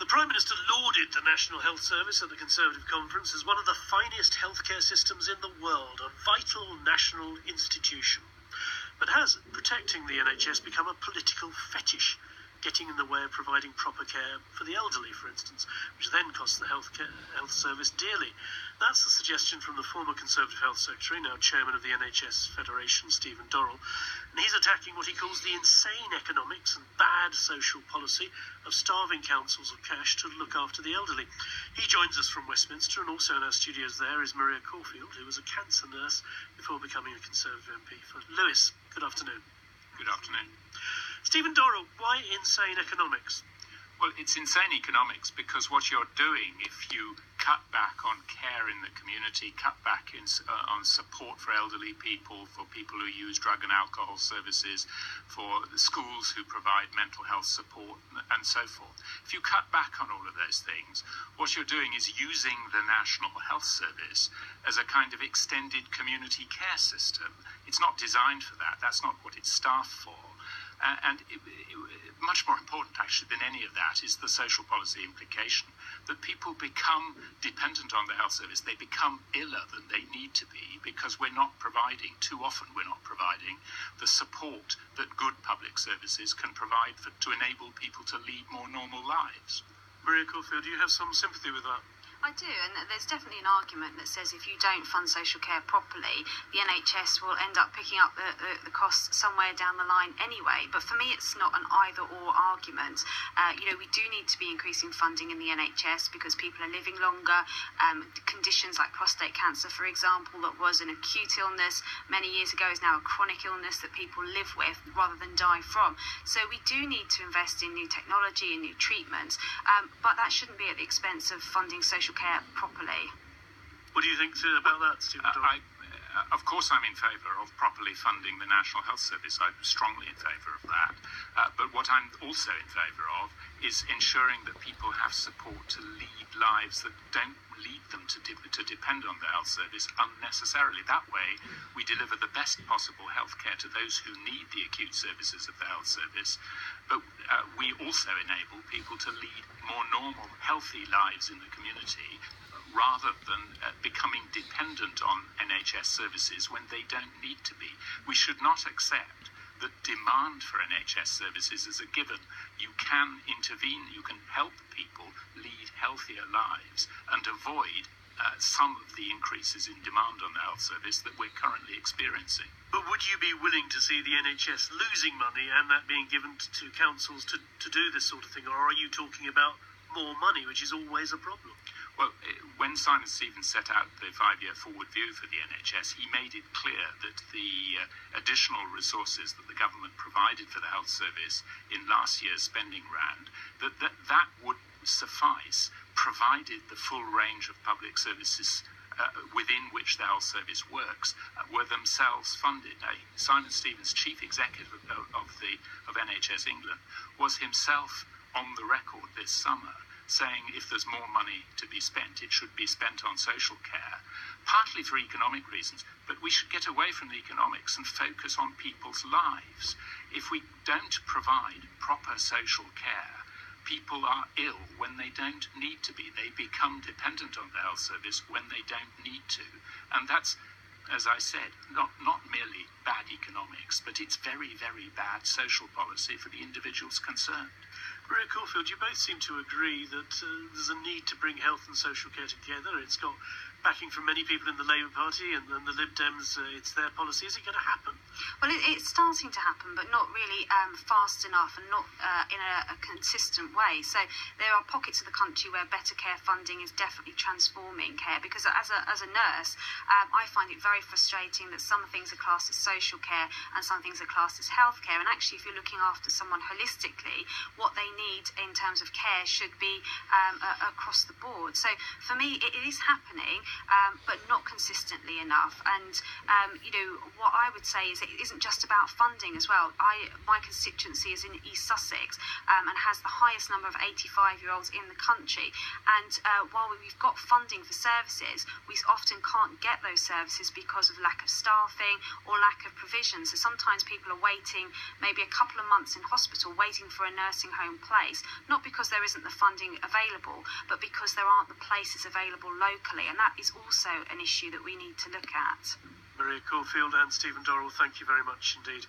The Prime Minister lauded the National Health Service at the Conservative conference as one of the finest healthcare systems in the world, a vital national institution. But has protecting the NHS become a political fetish, getting in the way of providing proper care for the elderly, for instance, which then costs the health service dearly? That's the suggestion from the former Conservative Health Secretary, now Chairman of the NHS Federation, Stephen Dorrell, and he's attacking what he calls the insane economics and bad social policy of starving councils of cash to look after the elderly. He joins us from Westminster, and also in our studios there is Maria Caulfield, who was a cancer nurse before becoming a Conservative MP for Lewis. Good afternoon. Good afternoon. Stephen Dorrell, why insane economics? Well, it's insane economics because what you're doing, if you cut back on care in the community, cut back on support for elderly people, for people who use drug and alcohol services, for the schools who provide mental health support, and so forth. If you cut back on all of those things, what you're doing is using the National Health Service as a kind of extended community care system. It's not designed for that. That's not what it's staffed for. Much more important, actually, than any of that is the social policy implication that people become dependent on the health service. They become iller than they need to be because too often we're not providing the support that good public services can provide to enable people to lead more normal lives. Maria Caulfield, do you have some sympathy with that? I do, and there's definitely an argument that says if you don't fund social care properly, the NHS will end up picking up the costs somewhere down the line anyway. But for me, it's not an either-or argument. We do need to be increasing funding in the NHS because people are living longer. Conditions like prostate cancer, for example, that was an acute illness many years ago is now a chronic illness that people live with rather than die from. So we do need to invest in new technology and new treatments, but that shouldn't be at the expense of funding social care properly. What do you think about that, Stephen Dorrell? Of course I'm in favour of properly funding the National Health Service. I'm strongly in favour of that. But what I'm also in favour of is ensuring that people have support to lead lives that don't lead them to depend on the health service unnecessarily. That way we deliver the best possible health care to those who need the acute services of the health service, but we also enable people to lead more normal, healthy lives in the community rather than becoming dependent on NHS services when they don't need to be. We should not accept that demand for NHS services is a given. You can intervene, you can help people lead healthier lives and avoid some of the increases in demand on the health service that we're currently experiencing. But would you be willing to see the NHS losing money and that being given to councils to do this sort of thing, or are you talking about more money, which is always a problem? Well, when Simon Stevens set out the 5-year forward view for the NHS, he made it clear that the additional resources that the government provided for the health service in last year's spending round, that would suffice, provided the full range of public services within which the health service works were themselves funded. Now, Simon Stevens, chief executive of NHS England, was himself on the record this summer saying if there's more money to be spent, it should be spent on social care, partly for economic reasons, but we should get away from the economics and focus on people's lives. If we don't provide proper social care, people are ill when they don't need to be. They become dependent on the health service when they don't need to. And that's, as I said, not merely bad economics, but it's very, very bad social policy for the individuals concerned. Maria Caulfield, you both seem to agree that there's a need to bring health and social care together. It's got backing from many people in the Labour Party and the Lib Dems. It's their policy. Is it going to happen? Well, it's starting to happen, but not really fast enough and not in a consistent way. So there are pockets of the country where better care funding is definitely transforming care, because as a nurse, I find it very frustrating that some things are classed as social care and some things are classed as health care. And actually, if you're looking after someone holistically, what they need in terms of care should be across the board. So for me, it is happening, but not consistently enough. And what I would say is it isn't just about funding as well. My constituency is in East Sussex and has the highest number of 85-year-olds in the country. And while we've got funding for services, we often can't get those services because of lack of staffing or lack of provision. So sometimes people are waiting maybe a couple of months in hospital waiting for a nursing home place, not because there isn't the funding available, but because there aren't the places available locally. And that is also an issue that we need to look at. Maria Caulfield and Stephen Dorrell, thank you very much indeed.